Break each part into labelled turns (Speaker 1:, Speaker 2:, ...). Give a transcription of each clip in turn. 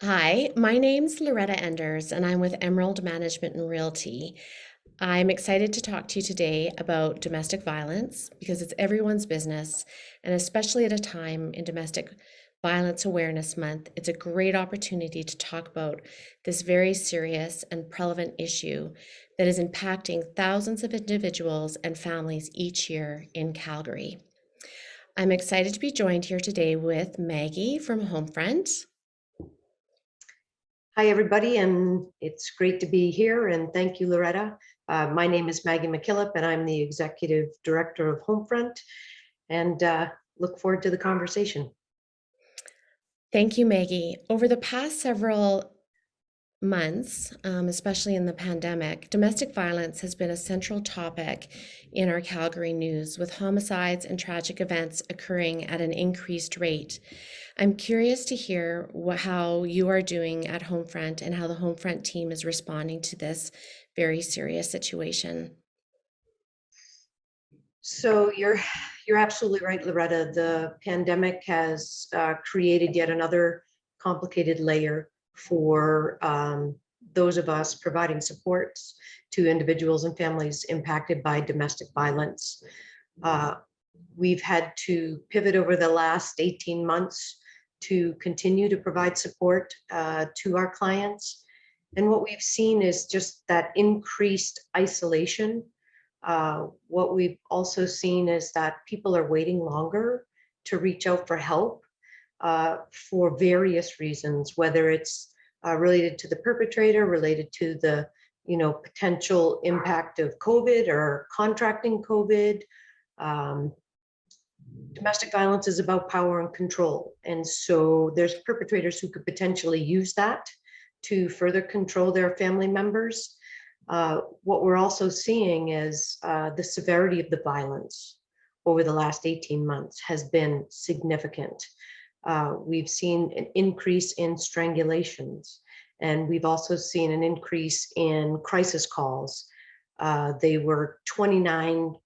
Speaker 1: Hi, my name's Lauretta Enders, and I'm with Emerald Management Realty. I'm excited to talk to you today about domestic violence because it's everyone's business, and especially at a time in Domestic Violence Awareness Month, it's a great opportunity to talk about this very serious and prevalent issue that is impacting thousands of individuals and families each year in Calgary. I'm excited to be joined here today with Maggie from HomeFront.
Speaker 2: Hi, everybody, and it's great to be here. And thank you, Lauretta. My name is Maggie MacKillop, and I'm the Executive Director of HomeFront, and look forward to the conversation.
Speaker 1: Thank you, Maggie. Over the past several months, especially in the pandemic, domestic violence has been a central topic in our Calgary news, with homicides and tragic events occurring at an increased rate. I'm curious to hear how you are doing at Homefront and how the Homefront team is responding to this very serious situation.
Speaker 2: So you're absolutely right, Lauretta. The pandemic has created yet another complicated layer for those of us providing supports to individuals and families impacted by domestic violence. Uh, we've had to pivot over the last 18 months to continue to provide support to our clients. And what we've seen is just that increased isolation. What we've also seen is that people are waiting longer to reach out for help for various reasons, whether it's related to the perpetrator, related to the potential impact of COVID or contracting COVID. Um, Domestic violence is about power and control. And so there's perpetrators who could potentially use that to further control their family members. What we're also seeing is the severity of the violence over the last 18 months has been significant. We've seen an increase in strangulations, and we've also seen an increase in crisis calls. They were 29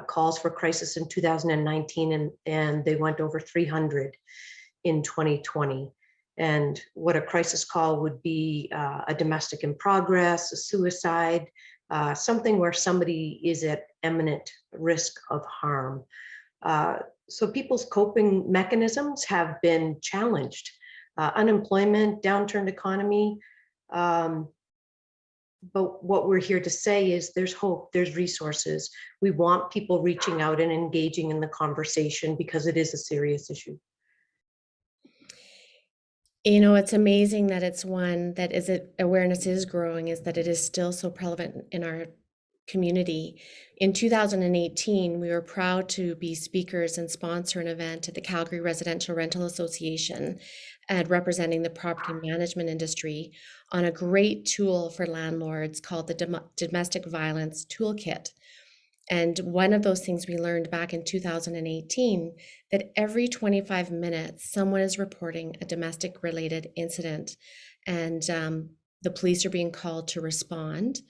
Speaker 2: calls for crisis in 2019, and they went over 300 in 2020. And what a crisis call would be a domestic in progress, a suicide, something where somebody is at imminent risk of harm. So people's coping mechanisms have been challenged. Unemployment, downturned economy. But what we're here to say is there's hope, there's resources. We want people reaching out and engaging in the conversation because it is a serious issue.
Speaker 1: It's amazing that it's one that awareness is growing, is that it is still so prevalent in our community. In 2018, we were proud to be speakers and sponsor an event at the Calgary Residential Rental Association and representing the property management industry on a great tool for landlords called the Domestic Violence Toolkit. And one of those things we learned back in 2018, that every 25 minutes, someone is reporting a domestic related incident, and the police are being called to respond.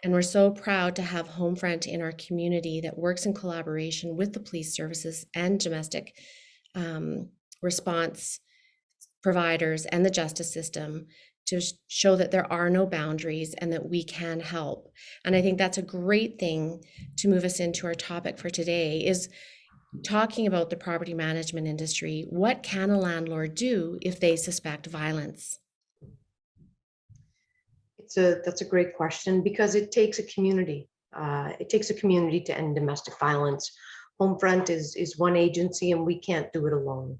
Speaker 1: And we're so proud to have Homefront in our community that works in collaboration with the police services and domestic response providers and the justice system to show that there are no boundaries and that we can help. And I think that's a great thing to move us into our topic for today, is talking about the property management industry. What can a landlord do if they suspect violence?
Speaker 2: That's a great question because it takes a community. It takes a community to end domestic violence. Homefront is one agency, and we can't do it alone.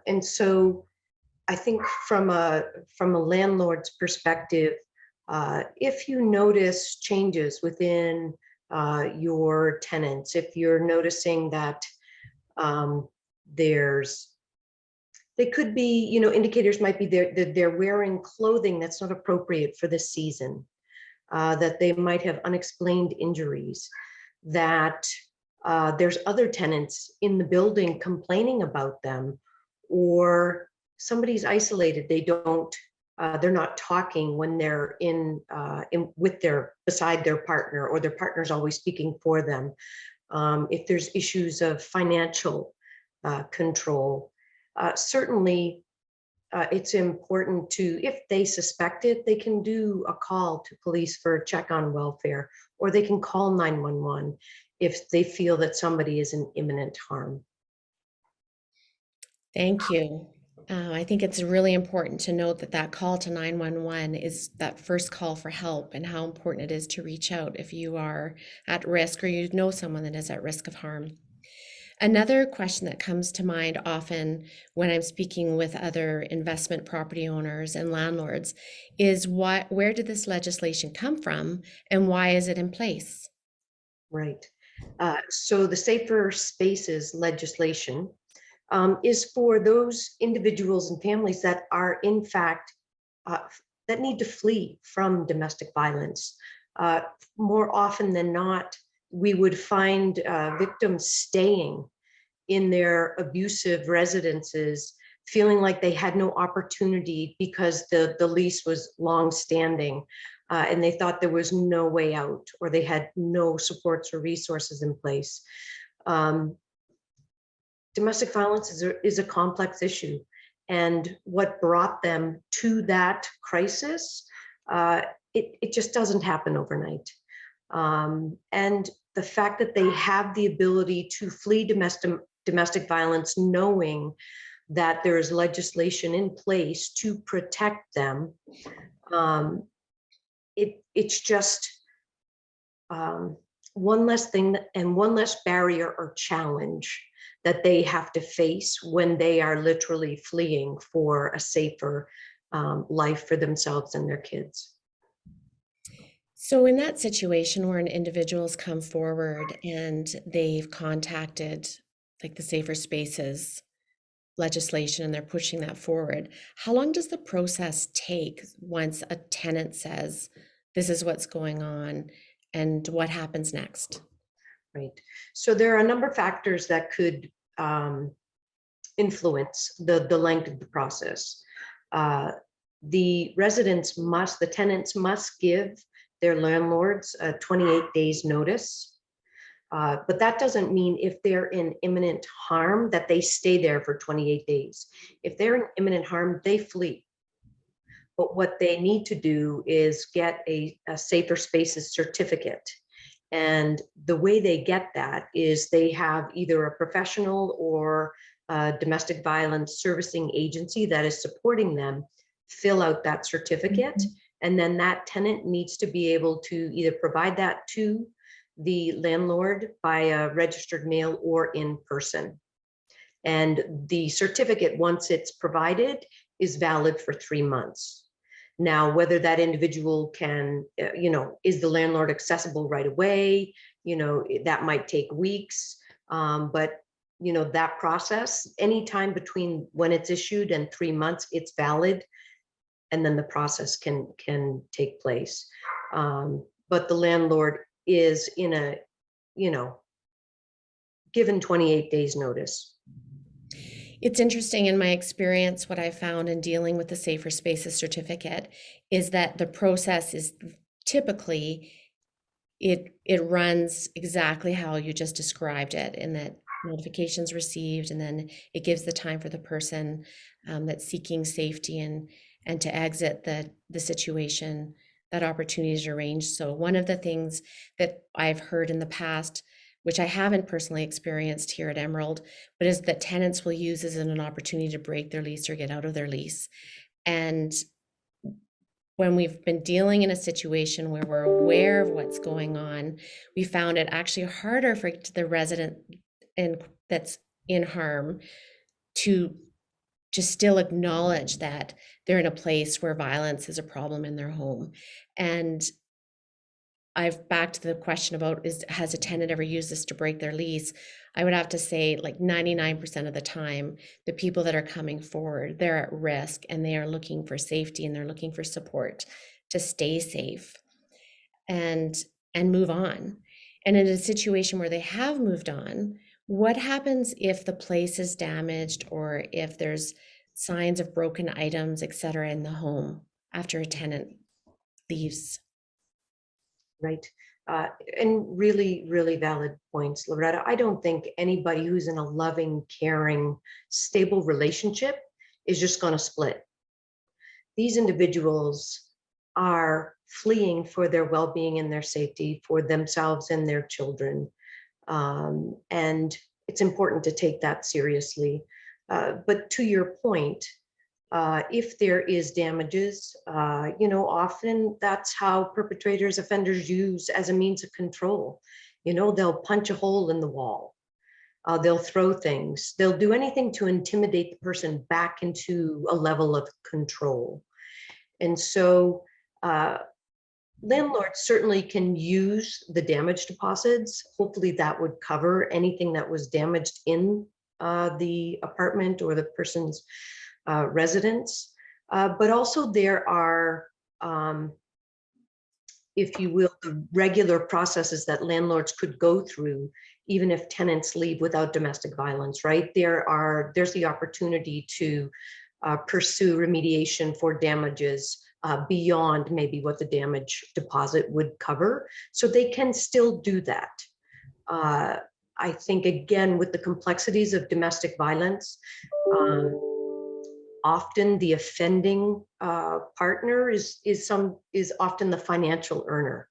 Speaker 2: And so I think from a landlord's perspective, if you notice changes within your tenants, if you're noticing that they could be, indicators might be that they're wearing clothing that's not appropriate for this season, that they might have unexplained injuries, that there's other tenants in the building complaining about them, or somebody's isolated. They're not talking when they're beside their partner, or their partner's always speaking for them. If there's issues of financial control, certainly it's important to, if they suspect it, they can do a call to police for a check on welfare, or they can call 911 if they feel that somebody is in imminent harm.
Speaker 1: Thank you. I think it's really important to note that that call to 911 is that first call for help, and how important it is to reach out if you are at risk or you know someone that is at risk of harm. Another question that comes to mind often when I'm speaking with other investment property owners and landlords is where did this legislation come from and why is it in place?
Speaker 2: Right. So the Safer Spaces legislation is for those individuals and families that are in fact uh, that need to flee from domestic violence. Uh, More often than not, we would find victims staying in their abusive residences, feeling like they had no opportunity because the lease was long standing, and they thought there was no way out, or they had no supports or resources in place. Um, Domestic violence is a complex issue. And what brought them to that crisis, uh, it just doesn't happen overnight. And the fact that they have the ability to flee domestic violence, knowing that there is legislation in place to protect them, um, it's just um, one less thing and one less barrier or challenge that they have to face when they are literally fleeing for a safer life for themselves and their kids.
Speaker 1: So, in that situation where an individual's come forward and they've contacted like the Safer Spaces legislation and they're pushing that forward, how long does the process take once a tenant says, this is what's going on, and what happens next?
Speaker 2: Right. So there are a number of factors that could influence the length of the process. Uh, the tenants must give their landlords a 28 days notice. But that doesn't mean if they're in imminent harm that they stay there for 28 days. If they're in imminent harm, they flee. But what they need to do is get a Safer Spaces certificate. And the way they get that is they have either a professional or a domestic violence servicing agency that is supporting them fill out that certificate.
Speaker 1: Mhm.
Speaker 2: And then that tenant needs to be able to either provide that to the landlord by a registered mail or in person. And the certificate, once it's provided, is valid for 3 months. Now, whether that individual can, is the landlord accessible right away? That might take weeks. But that process, anytime between when it's issued and 3 months, it's valid, and then the process can take place. But the landlord is in a, you know, given 28 days notice.
Speaker 1: It's interesting in my experience, what I found in dealing with the Safer Spaces certificate is that the process is typically it runs exactly how you just described it, in that notifications received, and then it gives the time for the person that's seeking safety and to exit the situation, that opportunity is arranged. So one of the things that I've heard in the past, which I haven't personally experienced here at Emerald, but is that tenants will use as an opportunity to break their lease or get out of their lease. And when we've been dealing in a situation where we're aware of what's going on, we found it actually harder for the resident that's in harm to still acknowledge that they're in a place where violence is a problem in their home. And I've back to the question about has a tenant ever used this to break their lease? I would have to say like 99% of the time, the people that are coming forward, they're at risk and they are looking for safety and they're looking for support to stay safe and move on. And in a situation where they have moved on, what happens if the place is damaged or if there's signs of broken items, et cetera, in the home after a tenant leaves?
Speaker 2: Right. And really, really valid points, Loretta. I don't think anybody who's in a loving, caring, stable relationship is just going to split. These individuals are fleeing for their well-being and their safety, for themselves and their children. And it's important to take that seriously. But to your point, if there is damages, often that's how perpetrators, offenders use as a means of control. They'll punch a hole in the wall. They'll throw things. They'll do anything to intimidate the person back into a level of control. And so landlords certainly can use the damage deposits. Hopefully that would cover anything that was damaged in the apartment or the person's residence. But also there are, if you will, the regular processes that landlords could go through, even if tenants leave without domestic violence, right? There's the opportunity to pursue remediation for damages beyond maybe what the damage deposit would cover. So they can still do that. I think, again, with the complexities of domestic violence, often the offending partner is often the financial earner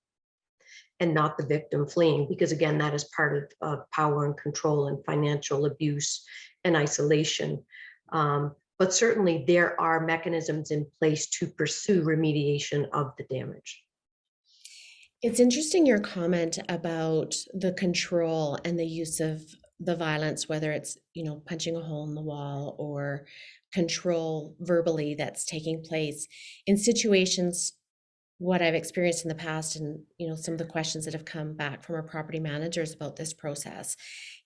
Speaker 2: and not the victim fleeing, because again, that is part of power and control and financial abuse and isolation. But certainly there are mechanisms in place to pursue remediation of the damage.
Speaker 1: It's interesting your comment about the control and the use of the violence, whether it's, punching a hole in the wall or control verbally that's taking place in situations. What I've experienced in the past, and some of the questions that have come back from our property managers about this process,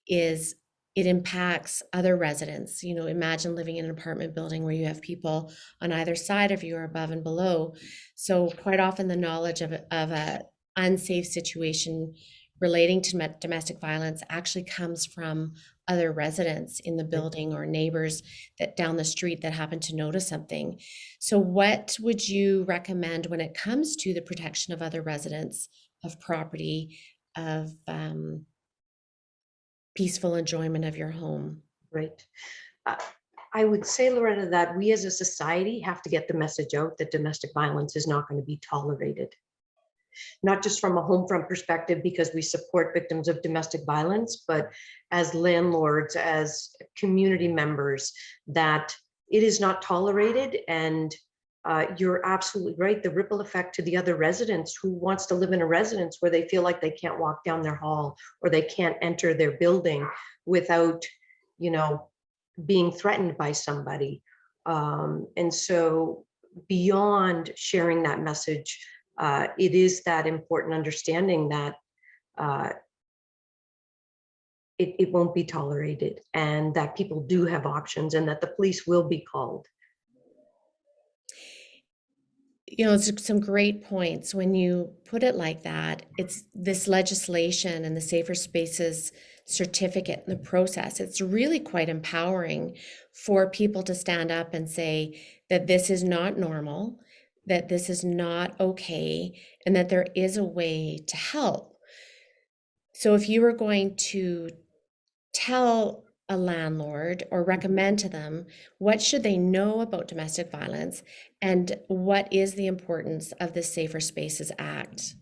Speaker 1: is it impacts other residents. Imagine living in an apartment building where you have people on either side of you or above and below. So quite often the knowledge of a unsafe situation relating to domestic violence actually comes from other residents in the building or neighbors that down the street that happen to notice something. So what would you recommend when it comes to the protection of other residents, of property, of peaceful enjoyment of your home?
Speaker 2: Right. I would say, Lauretta, that we as a society have to get the message out that domestic violence is not going to be tolerated. Not just from a HomeFront perspective, because we support victims of domestic violence, but as landlords, as community members, that it is not tolerated. And you're absolutely right. The ripple effect to the other residents who wants to live in a residence where they feel like they can't walk down their hall or they can't enter their building without, being threatened by somebody. And so beyond sharing that message, it is that important understanding that it won't be tolerated and that people do have options and that the police will be called.
Speaker 1: It's some great points when you put it like that. It's this legislation and the Safer Spaces certificate and the process. It's really quite empowering for people to stand up and say that this is not normal, that this is not okay, and that there is a way to help. So if you were going to tell a landlord or recommend to them, what should they know about domestic violence and what is the importance of the Safer Spaces Act?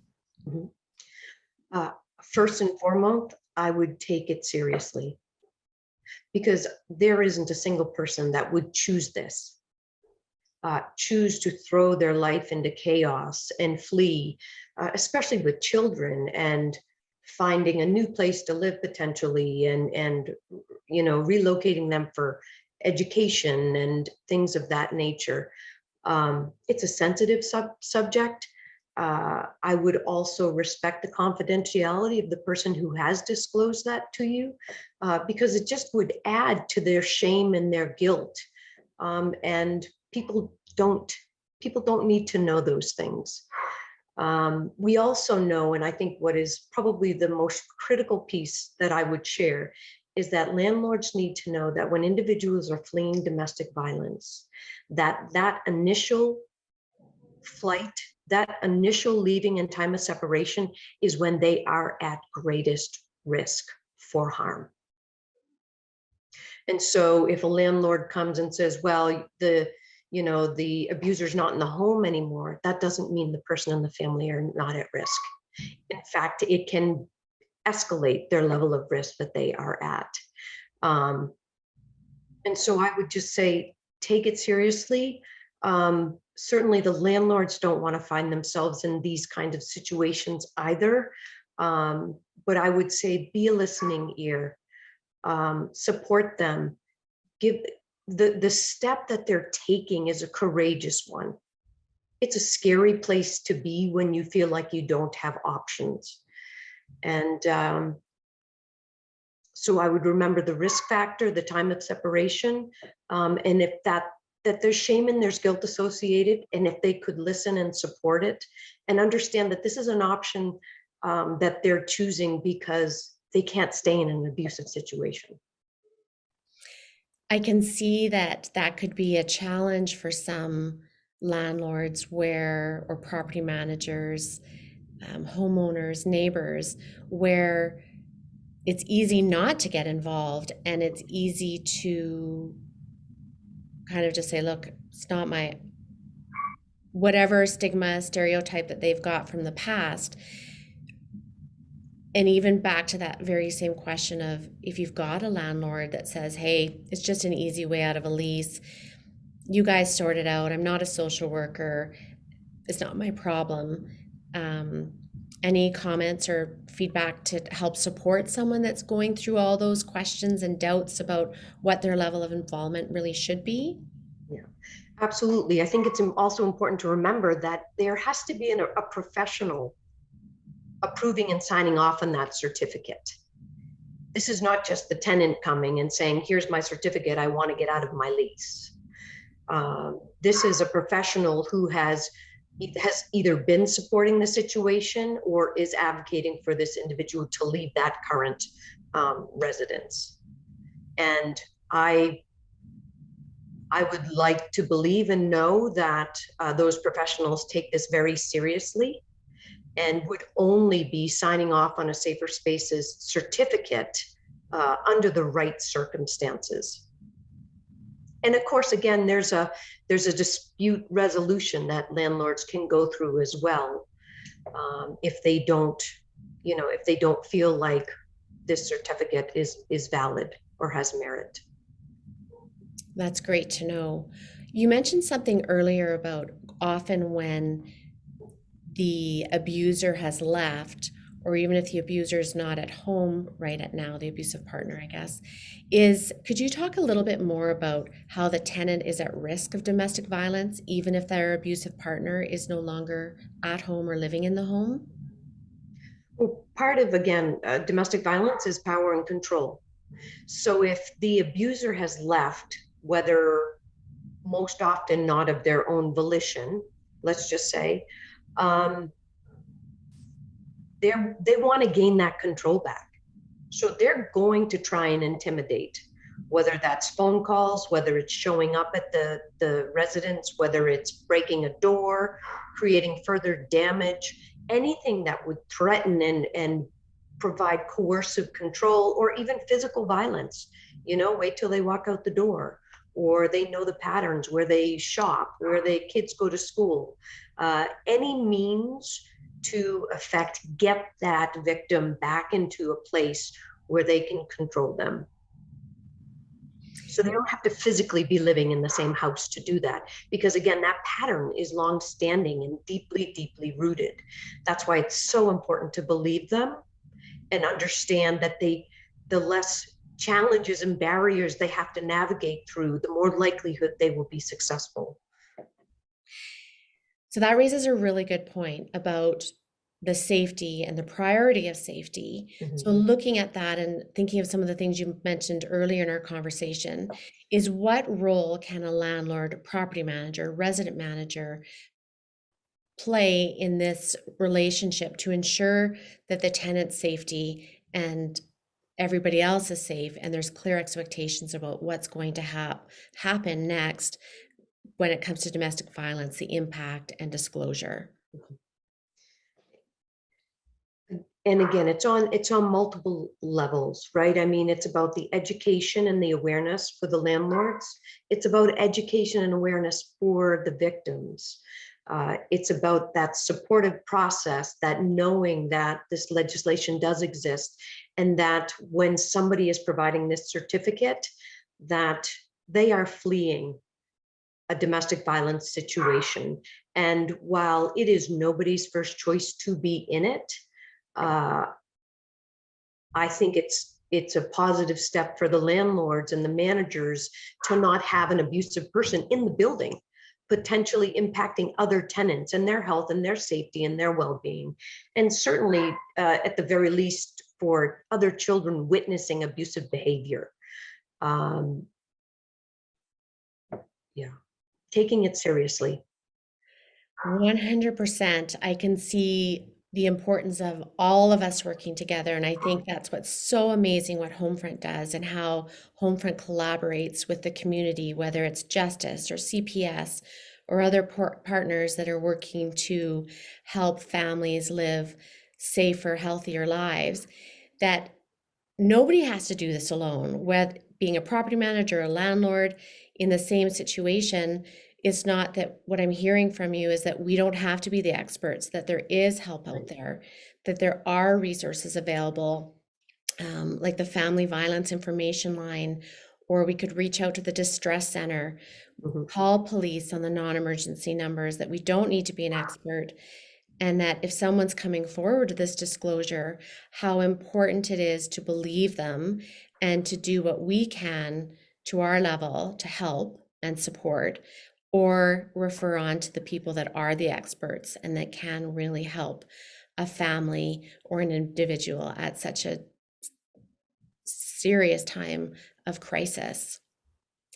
Speaker 2: Mm-hmm. First and foremost, I would take it seriously, because there isn't a single person that would choose this, choose to throw their life into chaos and flee, especially with children, and finding a new place to live potentially, and relocating them for education and things of that nature. It's a sensitive subject. I would also respect the confidentiality of the person who has disclosed that to you, because it just would add to their shame and their guilt. And people don't need to know those things. We also know, and I think what is probably the most critical piece that I would share, is that landlords need to know that when individuals are fleeing domestic violence, that initial flight, that initial leaving and time of separation is when they are at greatest risk for harm. And so if a landlord comes and says, well, the abuser's not in the home anymore, that doesn't mean the person and the family are not at risk. In fact, it can escalate their level of risk that they are at. And so I would just say, take it seriously. Certainly the landlords don't want to find themselves in these kinds of situations either. But I would say be a listening ear, support them, give the step that they're taking is a courageous one. It's a scary place to be when you feel like you don't have options. And so I would remember the risk factor, the time of separation, and if that there's shame and there's guilt associated, and if they could listen and support it and understand that this is an option that they're choosing because they can't stay in an abusive situation.
Speaker 1: I can see that that could be a challenge for some landlords or property managers, homeowners, neighbors, where it's easy not to get involved and it's easy to kind of just say, look, it's not my, whatever stigma, stereotype that they've got from the past. And even back to that very same question of if you've got a landlord that says, hey, it's just an easy way out of a lease, you guys sort it out, I'm not a social worker, it's not my problem. Any comments or feedback to help support someone that's going through all those questions and doubts about what their level of involvement really should be?
Speaker 2: Yeah, absolutely. I think it's also important to remember that there has to be a professional approving and signing off on that certificate. This is not just the tenant coming and saying, here's my certificate, I want to get out of my lease. This is a professional who has either been supporting the situation or is advocating for this individual to leave that current residence. And I would like to believe and know that those professionals take this very seriously and would only be signing off on a Safer Spaces certificate under the right circumstances. And of course, again, there's a dispute resolution that landlords can go through as well if they don't feel like this certificate is valid or has merit.
Speaker 1: That's great to know. You mentioned something earlier about often when the abuser has left, or even if the abuser is not at home right at now, the abusive partner, I guess, could you talk a little bit more about how the tenant is at risk of domestic violence, even if their abusive partner is no longer at home or living in the home?
Speaker 2: Well, part of, again, domestic violence is power and control. So if the abuser has left, whether most often not of their own volition, let's just say, they want to gain that control back. So they're going to try and intimidate, whether that's phone calls, whether it's showing up at the residence, whether it's breaking a door, creating further damage, anything that would threaten and provide coercive control or even physical violence. Wait till they walk out the door, or they know the patterns where they shop, where the kids go to school. Any means to get that victim back into a place where they can control them. So they don't have to physically be living in the same house to do that, because again, that pattern is long-standing and deeply, deeply rooted. That's why it's so important to believe them and understand that the less challenges and barriers they have to navigate through, the more likelihood they will be successful.
Speaker 1: So that raises a really good point about the safety and the priority of safety.
Speaker 2: Mm-hmm.
Speaker 1: So looking at that and thinking of some of the things you mentioned earlier in our conversation is what role can a landlord, property manager, resident manager play in this relationship to ensure that the tenant's safety and everybody else is safe and there's clear expectations about what's going to happen next when it comes to domestic violence, the impact and disclosure?
Speaker 2: And again, it's on multiple levels, right? I mean, it's about the education and the awareness for the landlords. It's about education and awareness for the victims. It's about that supportive process, that knowing that this legislation does exist, and that when somebody is providing this certificate, that they are fleeing a domestic violence situation. And while it is nobody's first choice to be in it, uh, I think it's a positive step for the landlords and the managers to not have an abusive person in the building, potentially impacting other tenants and their health and their safety and their well-being. And certainly, at the very least, for other children witnessing abusive behavior. Um, yeah, taking it seriously.
Speaker 1: 100%. I can see the importance of all of us working together. And I think that's what's so amazing what HomeFront does and how HomeFront collaborates with the community, whether it's justice or CPS or other partners that are working to help families live safer, healthier lives, that nobody has to do this alone. Whether being a property manager, a landlord in the same situation, it's not that what I'm hearing from you is that we don't have to be the experts, that there is help out there, that there are resources available, like the Family Violence Information Line, or we could reach out to the Distress Center,
Speaker 2: Mhm.
Speaker 1: call police on the non-emergency numbers, that we don't need to be an expert. And that if someone's coming forward with this disclosure, how important it is to believe them and to do what we can to our level to help and support, or refer on to the people that are the experts and that can really help a family or an individual at such a serious time of crisis.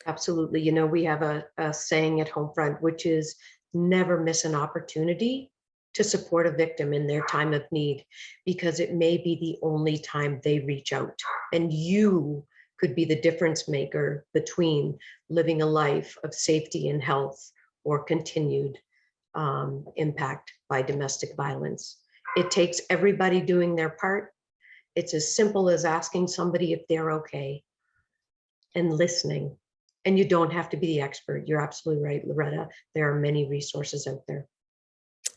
Speaker 2: Absolutely. You know, we have a saying at Homefront, which is never miss an opportunity to support a victim in their time of need, because it may be the only time they reach out. And you could be the difference maker between living a life of safety and health or continued impact by domestic violence. It takes everybody doing their part. It's as simple as asking somebody if they're okay and listening. And you don't have to be the expert. You're absolutely right, Lauretta. There are many resources out there.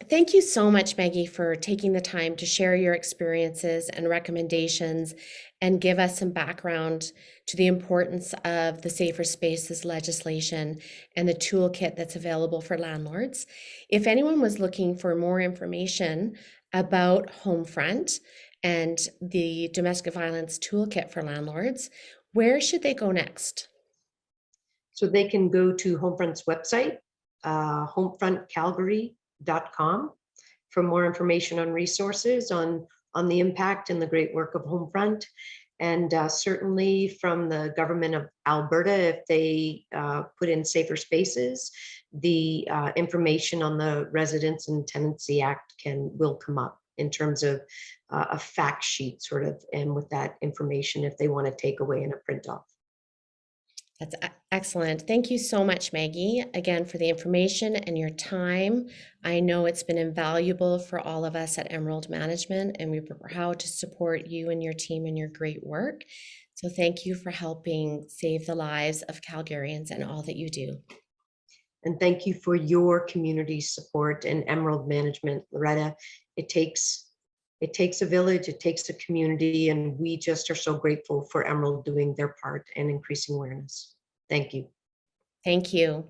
Speaker 1: Thank you so much, Maggie, for taking the time to share your experiences and recommendations and give us some background to the importance of the Safer Spaces legislation and the toolkit that's available for landlords. If anyone was looking for more information about Homefront and the domestic violence toolkit for landlords, where should they go next?
Speaker 2: So they can go to Homefront's website, homefrontcalgary.com, for more information on resources on the impact and the great work of Homefront. And certainly from the government of Alberta, if they put in Safer Spaces, the information on the Residents and Tenancy Act will come up in terms of a fact sheet sort of, and with that information if they want to take away in a print off.
Speaker 1: That's excellent. Thank you so much, Maggie, again, for the information and your time. I know it's been invaluable for all of us at Emerald Management, and we're proud to support you and your team in your great work. So thank you for helping save the lives of Calgarians and all that you do.
Speaker 2: And thank you for your community support and Emerald Management, Lauretta. It takes a village, it takes a community, and we just are so grateful for Emerald doing their part and increasing awareness. Thank you.
Speaker 1: Thank you.